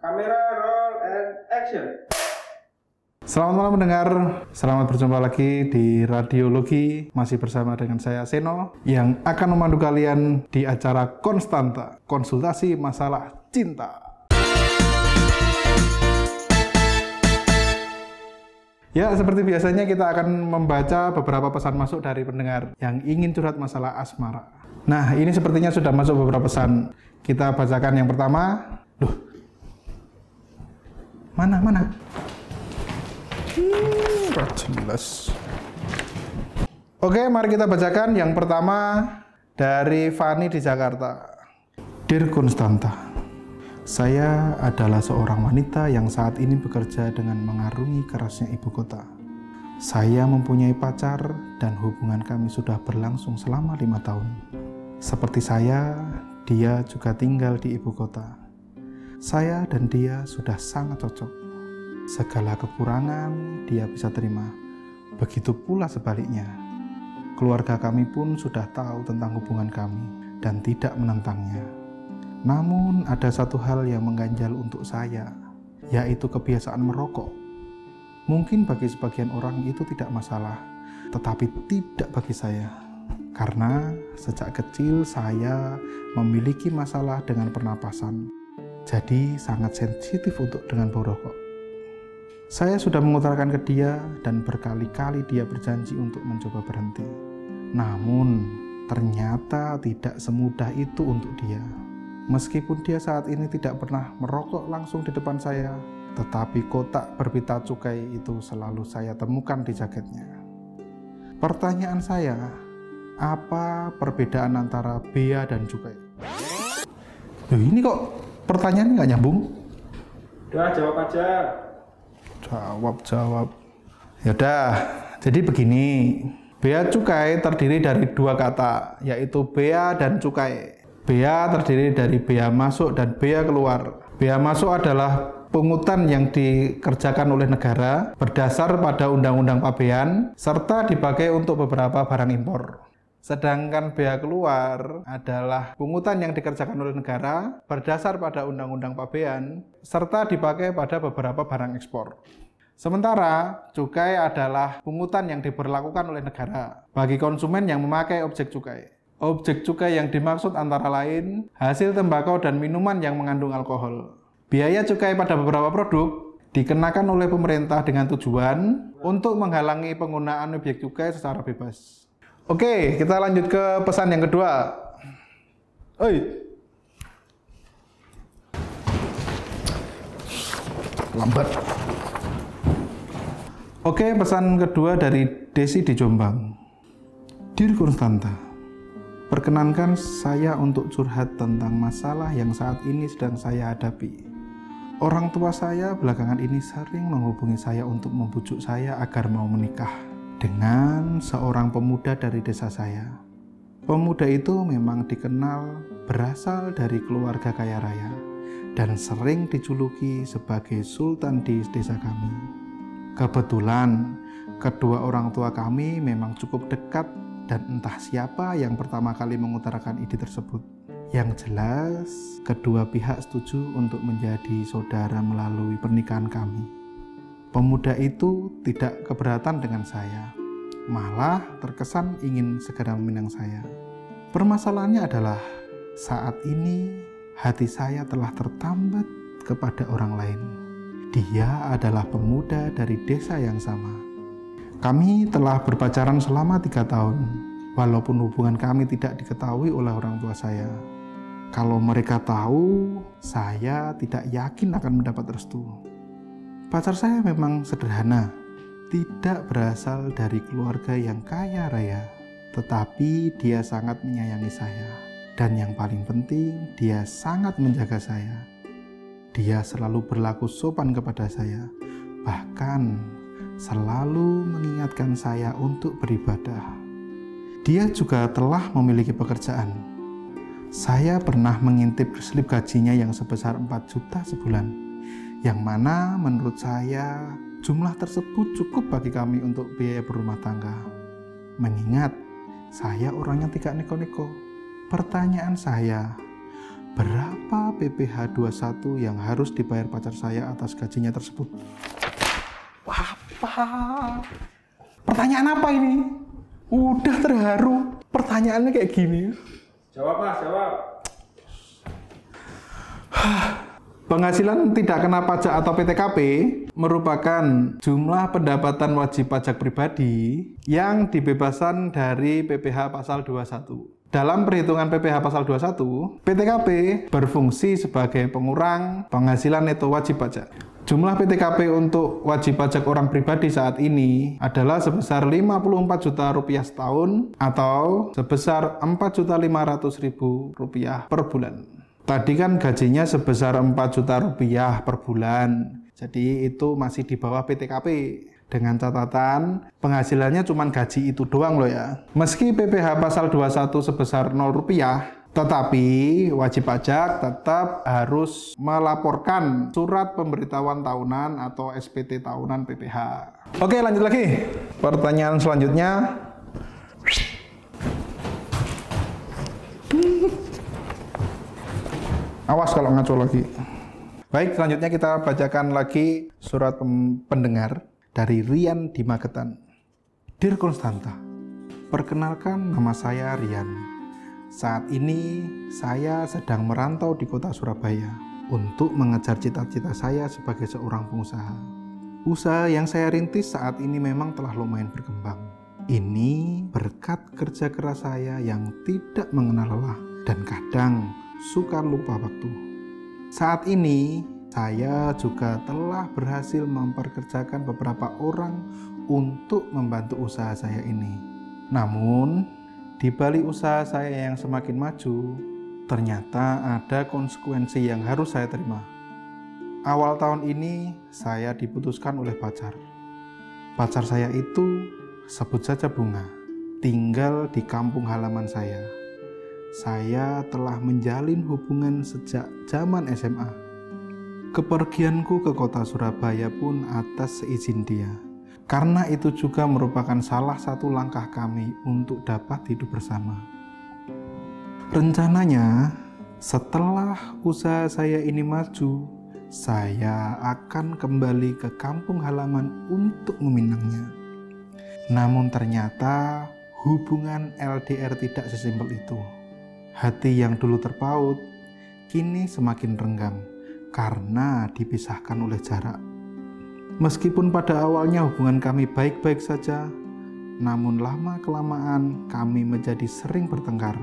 Kamera, roll, and action. Selamat malam pendengar, selamat berjumpa lagi di Radiologi. Masih bersama dengan saya Seno yang akan memandu kalian di acara Konstanta, konsultasi masalah cinta. Ya, seperti biasanya kita akan membaca beberapa pesan masuk dari pendengar yang ingin curhat masalah asmara. Nah, ini sepertinya sudah masuk beberapa pesan. Kita bacakan yang pertama. Loh, Mana? Jelas. Oke, mari kita bacakan yang pertama dari Fani di Jakarta. Dear Konstanta, saya adalah seorang wanita yang saat ini bekerja dengan mengarungi kerasnya ibu kota. Saya mempunyai pacar dan hubungan kami sudah berlangsung selama 5 tahun. Seperti saya, dia juga tinggal di ibu kota. Saya dan dia sudah sangat cocok. Segala kekurangan dia bisa terima. Begitu pula sebaliknya. Keluarga kami pun sudah tahu tentang hubungan kami dan tidak menentangnya. Namun ada satu hal yang mengganjal untuk saya, yaitu kebiasaan merokok. Mungkin bagi sebagian orang itu tidak masalah, tetapi tidak bagi saya. Karena sejak kecil saya memiliki masalah dengan pernapasan. Jadi sangat sensitif untuk dengan bau rokok. Saya sudah mengutarakan ke dia dan berkali-kali dia berjanji untuk mencoba berhenti. Namun ternyata tidak semudah itu untuk dia. Meskipun dia saat ini tidak pernah merokok langsung di depan saya, tetapi kotak berpita cukai itu selalu saya temukan di jaketnya. Pertanyaan saya, apa perbedaan antara bea dan cukai? Loh, ini kok pertanyaannya nggak nyambung? Udah, jawab aja. Jawab. Yaudah, jadi begini. Bea cukai terdiri dari 2 kata, yaitu bea dan cukai. Bea terdiri dari bea masuk dan bea keluar. Bea masuk adalah pungutan yang dikerjakan oleh negara berdasar pada Undang-Undang Pabean serta dipakai untuk beberapa barang impor. Sedangkan bea keluar adalah pungutan yang dikerjakan oleh negara berdasar pada Undang-Undang Pabean serta dipakai pada beberapa barang ekspor. Sementara cukai adalah pungutan yang diberlakukan oleh negara bagi konsumen yang memakai objek cukai. Objek cukai yang dimaksud antara lain hasil tembakau dan minuman yang mengandung alkohol. Biaya cukai pada beberapa produk dikenakan oleh pemerintah dengan tujuan untuk menghalangi penggunaan objek cukai secara bebas. Oke, kita lanjut ke pesan yang kedua. Oi. Lambat. Oke, pesan kedua dari Desi di Jombang. Dear Konstanta, perkenankan saya untuk curhat tentang masalah yang saat ini sedang saya hadapi. Orang tua saya belakangan ini sering menghubungi saya untuk membujuk saya agar mau menikah dengan seorang pemuda dari desa saya. Pemuda itu memang dikenal berasal dari keluarga kaya raya dan sering dijuluki sebagai sultan di desa kami. Kebetulan kedua orang tua kami memang cukup dekat dan entah siapa yang pertama kali mengutarakan ide tersebut. Yang jelas, kedua pihak setuju untuk menjadi saudara melalui pernikahan kami. Pemuda itu tidak keberatan dengan saya, malah terkesan ingin segera meminang saya. Permasalahannya adalah saat ini hati saya telah tertambat kepada orang lain. Dia adalah pemuda dari desa yang sama. Kami telah berpacaran selama 3 tahun, walaupun hubungan kami tidak diketahui oleh orang tua saya. Kalau mereka tahu, saya tidak yakin akan mendapat restu. Pacar saya memang sederhana, tidak berasal dari keluarga yang kaya raya, tetapi dia sangat menyayangi saya. Dan yang paling penting, dia sangat menjaga saya. Dia selalu berlaku sopan kepada saya, bahkan selalu mengingatkan saya untuk beribadah. Dia juga telah memiliki pekerjaan. Saya pernah mengintip slip gajinya yang sebesar 4 juta sebulan, yang mana menurut saya jumlah tersebut cukup bagi kami untuk biaya berumah tangga. Mengingat saya orangnya tidak neko-neko. Pertanyaan saya, Berapa PPh 21 yang harus dibayar pacar saya atas gajinya tersebut? Apa? Pertanyaan apa ini? Udah terharu. Pertanyaannya kayak gini. Jawab mas, jawab. Penghasilan tidak kena pajak atau PTKP merupakan jumlah pendapatan wajib pajak pribadi yang dibebaskan dari PPh pasal 21. Dalam perhitungan PPh pasal 21, PTKP berfungsi sebagai pengurang penghasilan neto wajib pajak. Jumlah PTKP untuk wajib pajak orang pribadi saat ini adalah sebesar Rp54 juta setahun atau sebesar Rp4.500.000 per bulan. Tadi kan gajinya sebesar Rp4 juta per bulan, jadi itu masih di bawah PTKP. Dengan catatan penghasilannya cuma gaji itu doang loh ya. Meski PPh pasal 21 sebesar Rp0, tetapi wajib pajak tetap harus melaporkan surat pemberitahuan tahunan atau SPT tahunan PPh. Oke, lanjut lagi. Pertanyaan selanjutnya. Awas kalau ngaco lagi. Baik, selanjutnya kita bacakan lagi surat pendengar dari Rian di Magetan. Dear Konstanta, perkenalkan nama saya Rian. Saat ini saya sedang merantau di kota Surabaya untuk mengejar cita-cita saya sebagai seorang pengusaha. Usaha yang saya rintis saat ini memang telah lumayan berkembang. Ini berkat kerja keras saya yang tidak mengenal lelah dan kadang suka lupa waktu. Saat ini saya juga telah berhasil memperkerjakan beberapa orang untuk membantu usaha saya ini. Namun, di balik usaha saya yang semakin maju, ternyata ada konsekuensi yang harus saya terima. Awal tahun ini, saya diputuskan oleh pacar. Pacar saya itu, sebut saja Bunga, tinggal di kampung halaman saya. Saya telah menjalin hubungan sejak zaman SMA. Kepergianku ke kota Surabaya pun atas seizin dia. Karena itu juga merupakan salah satu langkah kami untuk dapat hidup bersama. Rencananya, setelah usaha saya ini maju, saya akan kembali ke kampung halaman untuk meminangnya. Namun ternyata hubungan LDR tidak sesimpel itu. Hati yang dulu terpaut, kini semakin renggang karena dipisahkan oleh jarak. Meskipun pada awalnya hubungan kami baik-baik saja, namun lama-kelamaan kami menjadi sering bertengkar,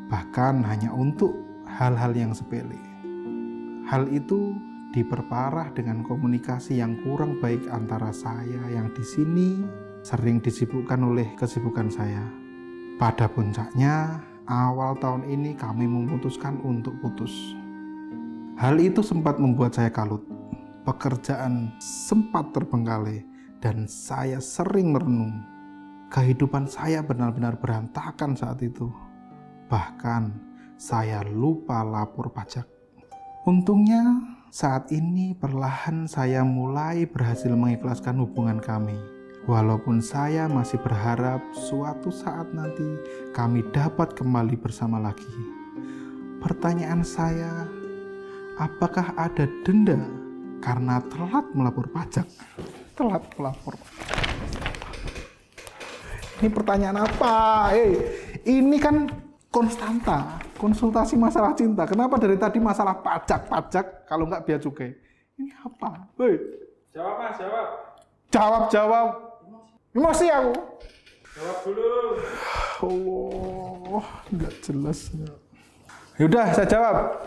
bahkan hanya untuk hal-hal yang sepele. Hal itu diperparah dengan komunikasi yang kurang baik antara saya yang di sini sering disibukkan oleh kesibukan saya. Pada puncaknya, awal tahun ini kami memutuskan untuk putus. Hal itu sempat membuat saya kalut. Pekerjaan sempat terbengkalai dan saya sering merenung. Kehidupan saya benar-benar berantakan saat itu. Bahkan saya lupa lapor pajak. Untungnya saat ini perlahan saya mulai berhasil mengikhlaskan hubungan kami. Walaupun saya masih berharap suatu saat nanti kami dapat kembali bersama lagi. Pertanyaan saya, apakah ada denda karena telat melapor pajak? Telat melapor. Ini pertanyaan apa? Ini kan Konstanta, konsultasi masalah cinta. Kenapa dari tadi masalah pajak kalau nggak bea cukai? Ini apa? Jawab mas, jawab. Jawab. Emosi aku. Jawab dulu. Allah, nggak jelas. Yaudah, saya jawab.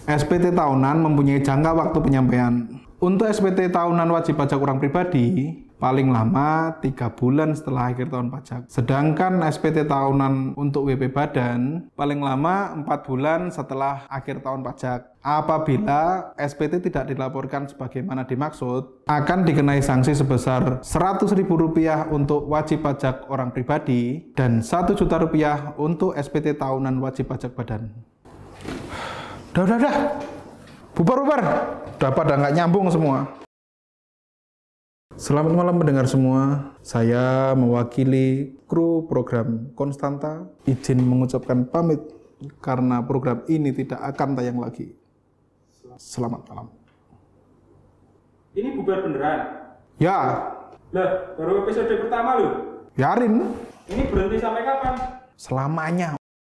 SPT tahunan mempunyai jangka waktu penyampaian. Untuk SPT tahunan wajib pajak orang pribadi, paling lama 3 bulan setelah akhir tahun pajak. Sedangkan SPT tahunan untuk WP badan, paling lama 4 bulan setelah akhir tahun pajak. Apabila SPT tidak dilaporkan sebagaimana dimaksud, akan dikenai sanksi sebesar Rp100.000 untuk wajib pajak orang pribadi dan Rp1 juta untuk SPT tahunan wajib pajak badan. Udah. Bubar. Udah pada nggak nyambung semua. Selamat malam pendengar semua. Saya mewakili kru program Konstanta izin mengucapkan pamit. karena program ini tidak akan tayang lagi. Selamat malam. Ini bubar beneran? Ya, Lah, baru episode pertama loh. biarin. Ini berhenti sampai kapan? Selamanya.